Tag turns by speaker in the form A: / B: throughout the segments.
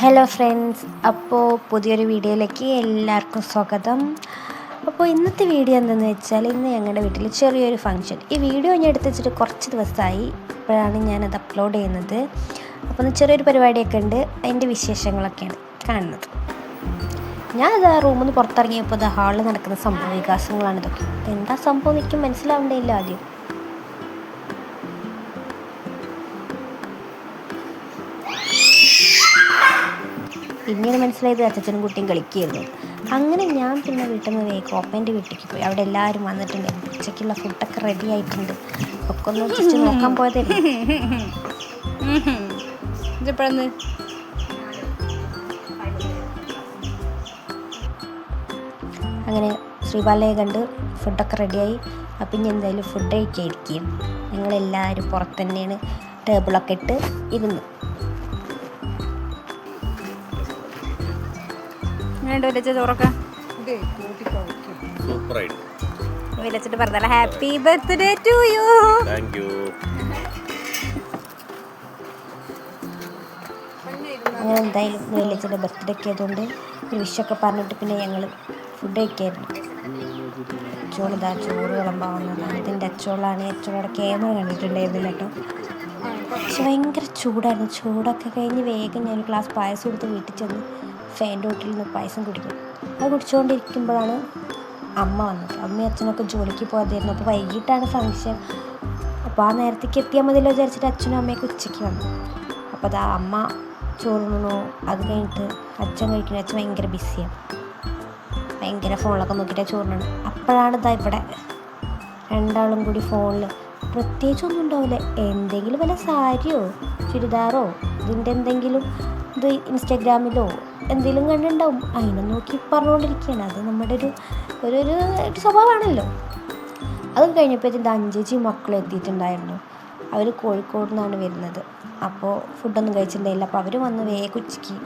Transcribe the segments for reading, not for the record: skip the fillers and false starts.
A: Hello friends, അപ്പോൾ പുതിയൊരു വീഡിയോയിലേക്ക് എല്ലാവർക്കും സ്വാഗതം. അപ്പോൾ ഇന്നത്തെ വീഡിയോ എന്തെന്ന് വെച്ചാൽ, ഇന്ന് ഞങ്ങളുടെ വീട്ടിൽ ചെറിയൊരു ഫംഗ്ഷൻ. ഈ വീഡിയോ ഞാൻ എടുത്ത് വെച്ചിട്ട് കുറച്ച് ദിവസമായി, ഇപ്പോഴാണ് ഞാനത് അപ്ലോഡ് ചെയ്യുന്നത്. അപ്പോൾ ഒന്ന് ചെറിയൊരു പരിപാടിയൊക്കെ ഉണ്ട്, അതിൻ്റെ വിശേഷങ്ങളൊക്കെയാണ് കാണുന്നത്. ഞാനത് ആ റൂമിൽ നിന്ന് പുറത്തിറങ്ങിയപ്പോൾ അത് ഹാളിൽ നടക്കുന്ന സംഭവ വികാസങ്ങളാണ് ഇതൊക്കെ. എന്താ സംഭവം എനിക്ക് മനസ്സിലാവേണ്ടതില്ല ആദ്യം. പിന്നീട് മനസ്സിലായത് അച്ഛനും കുട്ടിയും കളിക്കുകയായിരുന്നു. അങ്ങനെ ഞാൻ പിന്നെ വീട്ടിൽ നിന്ന് വേഗം ഓപ്പൻ്റെ വീട്ടിലേക്ക് പോയി. അവിടെ എല്ലാവരും വന്നിട്ടുണ്ട്, ഉച്ചയ്ക്കുള്ള ഫുഡൊക്കെ റെഡി ആയിട്ടുണ്ട്. ഒക്കെ ഒന്ന് ജസ്റ്റ് നോക്കാൻ പോയതായിരുന്നു. അങ്ങനെ ശ്രീബാലയെ കണ്ട് ഫുഡൊക്കെ റെഡിയായി. അപ്പം ഇനി എന്തായാലും ഫുഡ് കഴിക്കാതിരിക്കുകയും ഞങ്ങളെല്ലാവരും പുറത്ത് തന്നെയാണ് ടേബിളൊക്കെ ഇട്ട് ഇരുന്നു. ചോറൊക്കെ വിളിച്ചിട്ട് പറഞ്ഞാൽ ഹാപ്പി ബർത്ത്ഡേ ടു യു. അങ്ങനെ എന്തായാലും വിളിച്ചിട്ട് ബർത്ത്ഡേ ഒക്കെ ആയതുകൊണ്ട് ഒരു വിഷൊക്കെ പറഞ്ഞിട്ട് പിന്നെ ഞങ്ങൾ ഫുഡ് കഴിക്കായിരുന്നു. അച്ചോളിതാ ചോറ് വിളമ്പാവുന്നതാണ്. ഇതിൻ്റെ അച്ചോളാണ്. അച്ചോളയുടെ ക്യാമറ കണ്ടിട്ടുണ്ടായിരുന്നില്ല കേട്ടോ. പക്ഷെ ഭയങ്കര ചൂടായിരുന്നു. ചൂടൊക്കെ കഴിഞ്ഞ് വേഗം ഞാൻ ഗ്ലാസ് പായസം കൊടുത്ത് വീട്ടിൽ ചെന്ന് ഫാൻ്റെ വീട്ടിൽ നിന്ന് പായസം കുടിക്കും. അത് കുടിച്ചുകൊണ്ടിരിക്കുമ്പോഴാണ് അമ്മ വന്നത്. അമ്മയും അച്ഛനൊക്കെ ജോലിക്ക് പോയതായിരുന്നു. അപ്പോൾ വൈകിട്ടാണ് ഫംഗ്ഷൻ. അപ്പോൾ ആ നേരത്തേക്ക് എത്തിയാൽ മതിയല്ലോ വിചാരിച്ചിട്ട് അച്ഛനും അമ്മയൊക്കെ ഉച്ചയ്ക്ക് വന്നു. അപ്പോൾ അതാ അമ്മ ചോറുണ്ണു. അത് കഴിഞ്ഞിട്ട് അച്ഛൻ കഴിക്കുന്നത്. അച്ഛൻ ഭയങ്കര ബിസിയാണ്, ഭയങ്കര ഫോണിലൊക്കെ നോക്കിയിട്ടാണ് ചോറിനാണ്. അപ്പോഴാണ് ഇതാ ഇവിടെ രണ്ടാളും കൂടി ഫോണിൽ, പ്രത്യേകിച്ചൊന്നും ഉണ്ടാവില്ല, എന്തെങ്കിലും വല്ല സാരിയോ ചുരിദാറോ ഇതിൻ്റെ എന്തെങ്കിലും ഇത് ഇൻസ്റ്റാഗ്രാമിലോ എന്തെങ്കിലും കണ്ടുണ്ടാവും, അതിനെ നോക്കി പറഞ്ഞുകൊണ്ടിരിക്കുകയാണ്. അത് നമ്മുടെ ഒരു സ്വഭാവമാണല്ലോ. അത് കഴിഞ്ഞപ്പോഴത്തേക്കും അഞ്ചേച്ചി മക്കളും എത്തിയിട്ടുണ്ടായിരുന്നു. അവർ കോഴിക്കോട് നിന്നാണ് വരുന്നത്. അപ്പോൾ ഫുഡൊന്നും കഴിച്ചിട്ടുണ്ടായില്ല. അപ്പോൾ അവർ വന്ന് വേഗം ഉച്ചയ്ക്ക്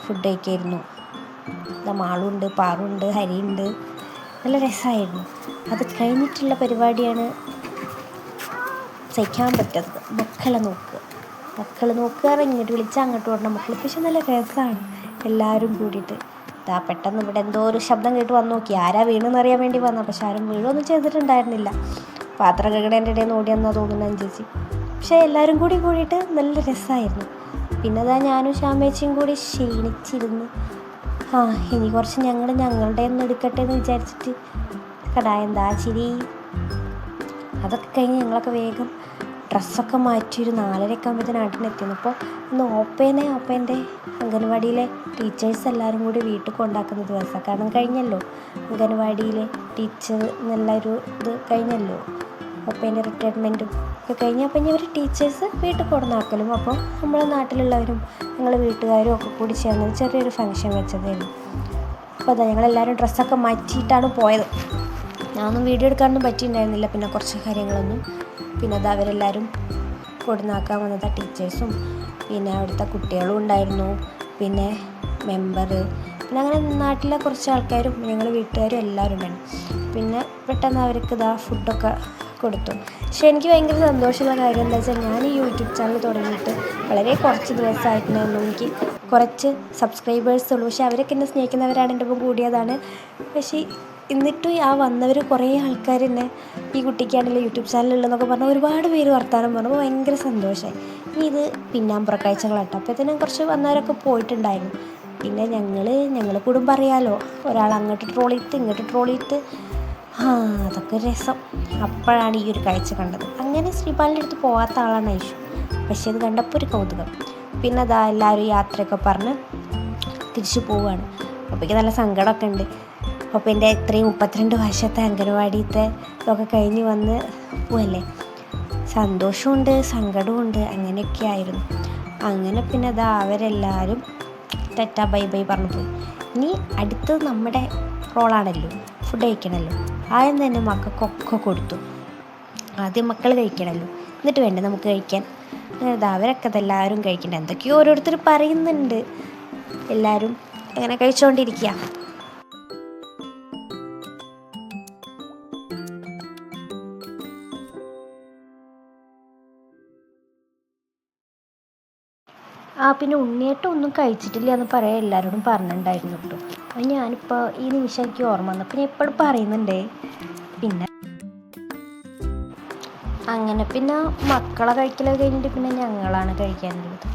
A: ഫുഡ് കഴിക്കായിരുന്നു. മാളുണ്ട്, പാറുണ്ട്, ഹരിയുണ്ട്. നല്ല രസമായിരുന്നു. അത് കഴിഞ്ഞിട്ടുള്ള പരിപാടിയാണ് സഹിക്കാൻ പറ്റാത്തത്. മക്കളെ നോക്കുക ഇങ്ങോട്ട് വിളിച്ചാൽ അങ്ങോട്ട് ഓടണം മക്കൾ. പക്ഷെ നല്ല രസമാണ് എല്ലാവരും കൂടിയിട്ട്. ഇതാ പെട്ടെന്ന് ഇവിടെ എന്തോ ഒരു ശബ്ദം കേട്ട് വന്ന് നോക്കി, ആരാ വീണെന്ന് അറിയാൻ വേണ്ടി വന്നാൽ. പക്ഷെ ആരും വീഴൊന്നും ചെയ്തിട്ടുണ്ടായിരുന്നില്ല. പാത്രം കഴുകണേൻ്റെ ഇടയിൽ നിന്ന് ഓടിയെന്നാ തോന്നുന്നു അഞ്ചേച്ചി. പക്ഷേ എല്ലാവരും കൂടിയിട്ട് നല്ല രസമായിരുന്നു. പിന്നെ അതാ ഞാനും ശ്യാമേച്ചിയും കൂടി ക്ഷീണിച്ചിരുന്ന് ഇനി കുറച്ച് ഞങ്ങളുടെ ഒന്ന് എടുക്കട്ടെ എന്ന് വിചാരിച്ചിട്ട് എന്താ ചിരി. അതൊക്കെ കഴിഞ്ഞ് ഞങ്ങളൊക്കെ വേഗം ഡ്രസ്സൊക്കെ മാറ്റി ഒരു 4:30 ആകുമ്പോഴത്തേന് നാട്ടിലെത്തിയിരുന്നു. അപ്പോൾ ഇന്ന് ഓപ്പേൻ്റെ അംഗൻവാടിയിലെ ടീച്ചേഴ്സ് എല്ലാവരും കൂടി വീട്ടിൽ കൊണ്ടാക്കുന്ന ദിവസമാണ്. കാരണം കഴിഞ്ഞല്ലോ അംഗൻവാടിയിലെ ടീച്ചർ എന്നുള്ളൊരു ഇത് കഴിഞ്ഞല്ലോ, ഓപ്പേൻ്റെ റിട്ടയർമെൻറ്റും ഒക്കെ കഴിഞ്ഞ്. അപ്പം ഇനി അവർ ടീച്ചേഴ്സ് വീട്ടിൽ കൊണ്ടുവന്നാക്കലും. അപ്പോൾ നമ്മളെ നാട്ടിലുള്ളവരും ഞങ്ങൾ വീട്ടുകാരും ഒക്കെ കൂടി ചേർന്ന് ചെറിയൊരു ഫംഗ്ഷൻ വെച്ചതായിരുന്നു. അപ്പോൾ അതാ ഞങ്ങളെല്ലാവരും ഡ്രസ്സൊക്കെ മാറ്റിയിട്ടാണ് പോയത്. ഞാനൊന്നും വീഡിയോ എടുക്കാനൊന്നും പറ്റിയിട്ടുണ്ടായിരുന്നില്ല. പിന്നെ കുറച്ച് കാര്യങ്ങളൊന്നും പിന്നെ അത് അവരെല്ലാവരും കൊടുന്നാക്കാൻ വന്നത് ടീച്ചേഴ്സും പിന്നെ അവിടുത്തെ കുട്ടികളും ഉണ്ടായിരുന്നു, പിന്നെ മെമ്പർ, പിന്നെ അങ്ങനെ നാട്ടിലെ കുറച്ച് ആൾക്കാരും ഞങ്ങൾ വീട്ടുകാരും എല്ലാവരും ഉണ്ടായിരുന്നു. പിന്നെ പെട്ടെന്ന് അവർക്ക് ഫുഡൊക്കെ കൊടുത്തു. പക്ഷേ എനിക്ക് ഭയങ്കര സന്തോഷമുള്ള കാര്യം എന്താ വെച്ചാൽ, ഞാൻ ഈ യൂട്യൂബ് ചാനൽ തുടങ്ങിയിട്ട് വളരെ കുറച്ച് ദിവസമായിട്ടുണ്ടായിരുന്നു. എനിക്ക് കുറച്ച് സബ്സ്ക്രൈബേഴ്സ് ഉള്ളൂ. പക്ഷേ അവരൊക്കെ എന്നെ സ്നേഹിക്കുന്നവരാണ്, എൻ്റെ ഒപ്പം കൂടിയതാണ്. പക്ഷേ എന്നിട്ടും ആ വന്നവർ കുറേ ആൾക്കാർ എന്നെ ഈ കുട്ടിക്കാണല്ലോ യൂട്യൂബ് ചാനലുള്ളതെന്നൊക്കെ പറഞ്ഞാൽ ഒരുപാട് പേര് വർത്താനം പറഞ്ഞപ്പോൾ ഭയങ്കര സന്തോഷമായി. ഇനി ഇത് പിന്നാമ്പുറ കാഴ്ചകളാട്ടോ. അപ്പോഴത്തേനും കുറച്ച് വന്നവരൊക്കെ പോയിട്ടുണ്ടായിരുന്നു. പിന്നെ ഞങ്ങൾ കുടുംബം അറിയാമല്ലോ, ഒരാൾ അങ്ങോട്ട് ട്രോളിയിട്ട് ഇങ്ങോട്ട് ട്രോളിയിട്ട് അതൊക്കെ രസം. അപ്പോഴാണ് ഈ ഒരു കാഴ്ച കണ്ടത്. അങ്ങനെ ശ്രീപാലിൻ്റെ അടുത്ത് പോകാത്ത ആളാണ് ഐഷു. പക്ഷേ അത് കണ്ടപ്പോൾ ഒരു കൗതുകം. പിന്നെ അതാ എല്ലാവരും യാത്രയൊക്കെ പറഞ്ഞ് തിരിച്ചു പോവുകയാണ്. അപ്പോഴേക്ക് നല്ല സങ്കടമൊക്കെ ഉണ്ട്. അപ്പോൾ എൻ്റെ ഇത്രയും 32 വർഷത്തെ അംഗനവാടിയത്തെ ഇതൊക്കെ കഴിഞ്ഞ് വന്ന് പോവല്ലേ, സന്തോഷമുണ്ട് സങ്കടമുണ്ട് അങ്ങനെയൊക്കെ ആയിരുന്നു. അങ്ങനെ പിന്നെ അതാ അവരെല്ലാവരും ടാറ്റാ ബൈ ബൈ പറഞ്ഞു പോയി. ഇനി അടുത്തത് നമ്മുടെ റോളാണല്ലോ, ഫുഡ് കഴിക്കണമല്ലോ. ആദ്യം തന്നെ മക്കൾക്കൊക്കെ കൊടുത്തു. ആദ്യം മക്കൾ കഴിക്കണമല്ലോ, എന്നിട്ട് വേണ്ടേ നമുക്ക് കഴിക്കാൻ. അങ്ങനെ അവരൊക്കെ അതെല്ലാവരും കഴിക്കണ്ട, എന്തൊക്കെയോ ഓരോരുത്തർ പറയുന്നുണ്ട്. എല്ലാവരും അങ്ങനെ കഴിച്ചുകൊണ്ടിരിക്കുക. പിന്നെ ഉണ്ണിയേട്ടൻ ഒന്നും കഴിച്ചിട്ടില്ല എന്ന് പറയാൻ എല്ലാവരോടും പറഞ്ഞിട്ടുണ്ടായിരുന്നു കേട്ടോ. അത് ഞാനിപ്പോൾ ഈ നിമിഷം എനിക്ക് ഓർമ്മ വന്നപ്പോൾ ഞാൻ എപ്പോഴും പറയുന്നുണ്ടേ. പിന്നെ അങ്ങനെ പിന്നെ മക്കളെ കഴിക്കലൊക്കെ കഴിഞ്ഞിട്ട് പിന്നെ ഞങ്ങളാണ് കഴിക്കാനുള്ളത്.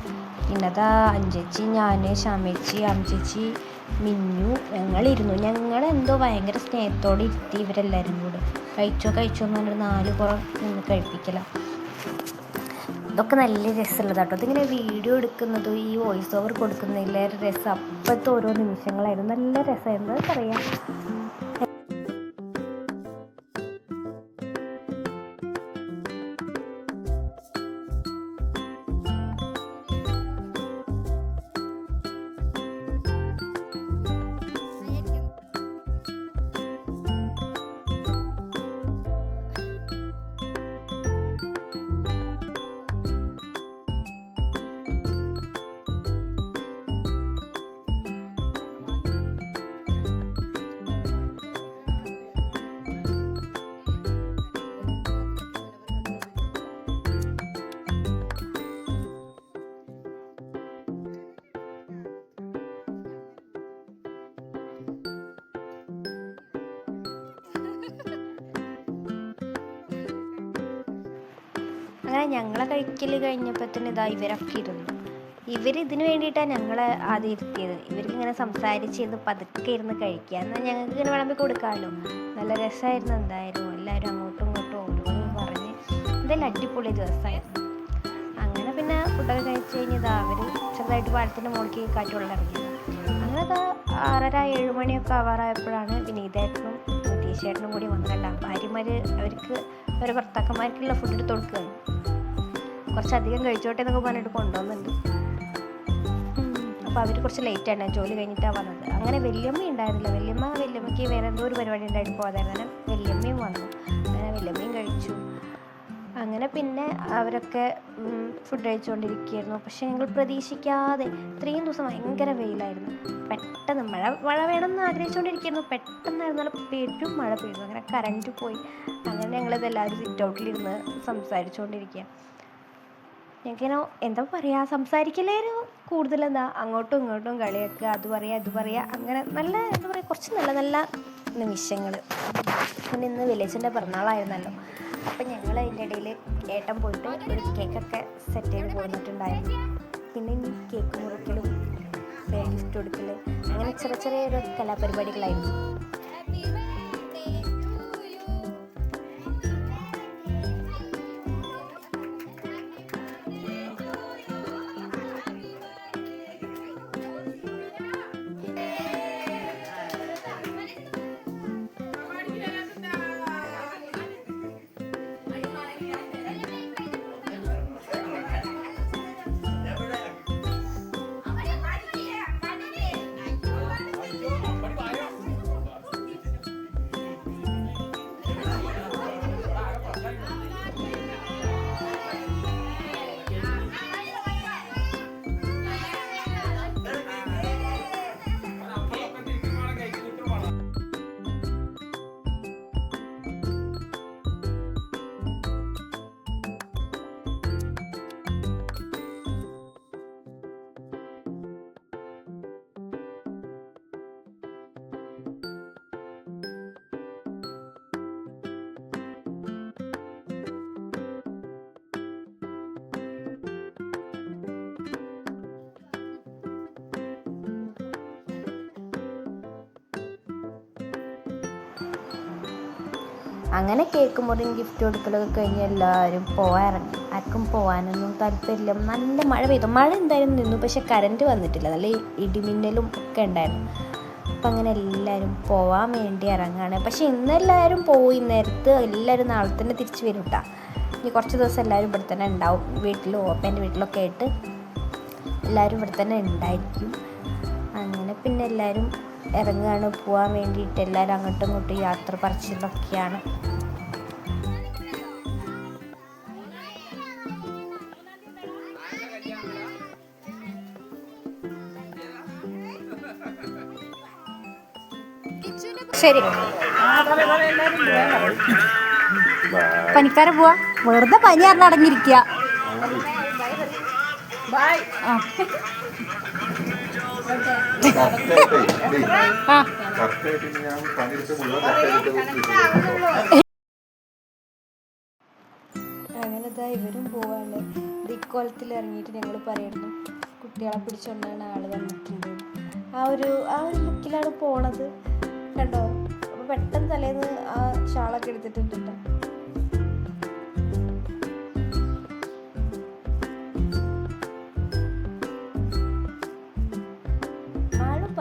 A: പിന്നെ അതാ അഞ്ചേച്ചി, ഞാൻ, ശ്യാമേച്ചി, അമ്മച്ചേച്ചി, മിന്നു ഞങ്ങളെന്തോ ഭയങ്കര സ്നേഹത്തോടെ ഇരുത്തി ഇവരെല്ലാവരും കൂടെ കഴിച്ചോ എന്ന് പറഞ്ഞിട്ട് 4 പുറം നിന്ന് കഴിപ്പിക്കല. ഇതൊക്കെ നല്ല രസമുള്ളതാട്ടോ. അതിങ്ങനെ വീഡിയോ എടുക്കുന്നതും ഈ വോയിസ് ഓവർ കൊടുക്കുന്നതിലേറെ രസം അപ്പോഴത്തെ ഓരോ നിമിഷങ്ങളായിരുന്നു. നല്ല രസമായിരുന്നു. അത് പറയാം. അങ്ങനെ ഞങ്ങളെ കഴിക്കൽ കഴിഞ്ഞപ്പോഴത്തേന് ഇതാ ഇവരൊക്കെ ഇരുന്നു. ഇതിന് വേണ്ടിയിട്ടാണ് ഞങ്ങളെ ആദ്യം ഇരുത്തിയത്. ഇവർക്ക് ഇങ്ങനെ സംസാരിച്ചിരുന്ന് പതുക്കെ ഇരുന്ന് കഴിക്കുക. എന്നാൽ ഞങ്ങൾക്ക് ഇങ്ങനെ വിളമ്പി കൊടുക്കാമല്ലോ. നല്ല രസമായിരുന്നു. എന്തായാലും എല്ലാവരും അങ്ങോട്ടും ഇങ്ങോട്ടും ഓരോന്നും പറഞ്ഞ് എന്തായാലും അടിപൊളി ദിവസമായിരുന്നു. അങ്ങനെ പിന്നെ ഫുഡൊക്കെ കഴിച്ച് കഴിഞ്ഞതാ അവർ ചെറുതായിട്ട് പാലത്തിൻ്റെ മുകളിലേക്ക് കാറ്റുവെള്ളം ഇറങ്ങിയത്. അങ്ങനെ 6:30-7 മണിയൊക്കെ ആവാറായപ്പോഴാണ് വിനീതേട്ടനും മുത്തീശേട്ടനും കൂടി വന്നതല്ല. ഭാര്യമാർ അവർക്ക് അവരുടെ ഭർത്താക്കന്മാർക്കുള്ള ഫുഡ് എടുത്ത് കൊടുക്കുകയാണ്. കുറച്ചധികം കഴിച്ചോട്ടെ എന്നൊക്കെ പറഞ്ഞിട്ട് കൊണ്ടുവന്നുണ്ട്. അപ്പോൾ അവർ കുറച്ച് ലേറ്റാണ്, ജോലി കഴിഞ്ഞിട്ടാണ് വന്നത്. അങ്ങനെ വല്യമ്മ ഉണ്ടായിരുന്നില്ല. വല്യമ്മയ്ക്ക് വേറെ എന്തോ ഒരു പരിപാടി ഉണ്ടായിട്ട് പോകാതായിരുന്നു. അങ്ങനെ വല്യമ്മയും വന്നു. അങ്ങനെ വല്യമ്മയും കഴിച്ചു. അങ്ങനെ പിന്നെ അവരൊക്കെ ഫുഡ് കഴിച്ചുകൊണ്ടിരിക്കുകയായിരുന്നു. പക്ഷേ ഞങ്ങൾ പ്രതീക്ഷിക്കാതെ ഇത്രയും ദിവസം ഭയങ്കര വെയിലായിരുന്നു. പെട്ടെന്ന് മഴ വേണമെന്ന് ആഗ്രഹിച്ചുകൊണ്ടിരിക്കുകയായിരുന്നു. പെട്ടെന്നായിരുന്നാലും പെരും മഴ പെയ്തു. അങ്ങനെ കറണ്ട് പോയി. അങ്ങനെ ഞങ്ങളിതെല്ലാവരും സിറ്റ് ഔട്ടിലിരുന്ന് സംസാരിച്ചുകൊണ്ടിരിക്കുക. ഞങ്ങൾക്കിങ്ങനെ എന്താ പറയുക, സംസാരിക്കലേരും കൂടുതലെന്താ അങ്ങോട്ടും ഇങ്ങോട്ടും കളിയാക്കുക, അത് പറയുക അങ്ങനെ നല്ല എന്താ പറയുക, കുറച്ച് നല്ല നല്ല നിമിഷങ്ങൾ. പിന്നെ ഇന്ന് വില്ലേജിൻ്റെ പിറന്നാളായിരുന്നല്ലോ. അപ്പം ഞങ്ങൾ അതിൻ്റെ ഇടയിൽ ഏട്ടൻ പോയിട്ട് ഒരു കേക്കൊക്കെ സെറ്റ് ചെയ്ത് പോന്നിട്ടുണ്ടായിരുന്നു. പിന്നെ ഈ കേക്ക് മുറിക്കലും ഗിഫ്റ്റ് കൊടുക്കൽ അങ്ങനെ ചെറിയ ഒരു കലാപരിപാടികളായിരുന്നു. അങ്ങനെ കേക്ക് മുറിയും ഗിഫ്റ്റ് കൊടുക്കലൊക്കെ കഴിഞ്ഞ് എല്ലാവരും പോകാനിറങ്ങി. ആർക്കും പോകാനൊന്നും താല്പര്യമില്ല. നല്ല മഴ പെയ്തു. മഴ എന്തായാലും നിന്നു, പക്ഷെ കറണ്ട് വന്നിട്ടില്ല. നല്ല ഇടിമിന്നലും ഒക്കെ ഉണ്ടായിരുന്നു. അപ്പം അങ്ങനെ എല്ലാവരും പോകാൻ വേണ്ടി ഇറങ്ങുകയാണ്. പക്ഷെ ഇന്നെല്ലാവരും പോയി. നേരത്ത് എല്ലാവരും നാളെ തന്നെ തിരിച്ച് വരും കേട്ടോ. ഇനി കുറച്ച് ദിവസം എല്ലാവരും ഇവിടെ തന്നെ ഉണ്ടാവും. വീട്ടിലും ഓപ്പൻ്റെ വീട്ടിലൊക്കെ ആയിട്ട് എല്ലാവരും ഇവിടെ തന്നെ ഉണ്ടായിരിക്കും. അങ്ങനെ പിന്നെ എല്ലാവരും ഇറങ്ങുകയാണ് പോകാൻ വേണ്ടിയിട്ട്. എല്ലാവരും അങ്ങോട്ടും ഇങ്ങോട്ടും യാത്ര പറച്ചിലൊക്കെയാണ്. ശരി, പനിക്കാരെ പോവാ. വെറുതെ പനി അറിഞ്ഞടങ്ങിയിരിക്കുക. ആ അങ്ങനെ ഇതാ ഇവരും പോവാണ്. ഇക്കോലത്തിൽ ഇറങ്ങിയിട്ട് ഞങ്ങൾ പറയുന്നു കുട്ടികളെ പിടിച്ചുകൊണ്ടാണ് ആള് വന്നിട്ടുണ്ട്. ആ ഒരു ലുക്കിലാണ് പോണത് കണ്ടോ. അപ്പോൾ പെട്ടെന്ന് തലേന്ന് ആ ഷാളൊക്കെ എടുത്തിട്ടുണ്ട് കേട്ടോ.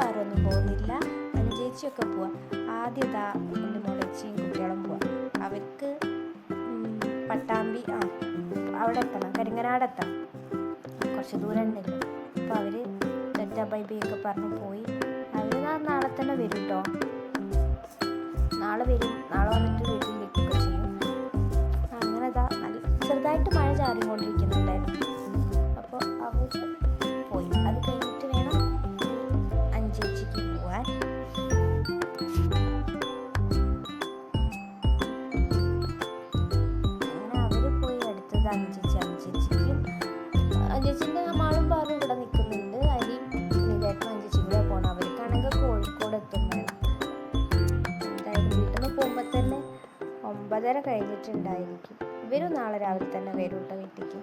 A: ആരും പോകുന്നില്ല. അനുചേച്ചിയൊക്കെ പോവാം. ആദ്യം ഇതാ എൻ്റെ മുളച്ചിയും കുട്ടികളും പോവാം. അവർക്ക് പട്ടാമ്പി അവിടെ എത്തണം, കരിങ്ങനാടെത്തണം, കുറച്ച് ദൂരം ഉണ്ടല്ലോ. അപ്പോൾ അവർ ടാറ്റാ ബൈ ബൈ ഒക്കെ പറഞ്ഞ് പോയി. അവർ നാളെ തന്നെ വരും കേട്ടോ. നാളെ വരും. നാളെ വന്നിട്ട് വീട്ടിലേക്കൊക്കെ ചെയ്യും. അങ്ങനെ ഇതാ ചെറുതായിട്ട് മഴ ചാറിക്കൊണ്ടിരിക്കുന്നുണ്ടായിരുന്നു. അപ്പോൾ അവർ പോയി. അത് കഴിഞ്ഞിട്ട് വേണം അനുചേച്ചിക്ക് പോവാൻ. അങ്ങനെ അവർ പോയി. അടുത്തത് അനുചേച്ചിൻ്റെ മാളും പാറും ഇവിടെ നിൽക്കുന്നുണ്ട്. അരിയും നീലേട്ടനും അനുചേച്ചിയും കൂടെ പോകണം. അവർക്കാണെങ്കിൽ കോഴിക്കോട് എത്തും വേണം. എന്തായാലും വീട്ടിൽ നിന്ന് പോകുമ്പോൾ തന്നെ 9:30 കഴിഞ്ഞിട്ടുണ്ടായിരിക്കും. ഇവരും നാളെ രാവിലെ തന്നെ വരും കേട്ടോ വീട്ടിലേക്ക്.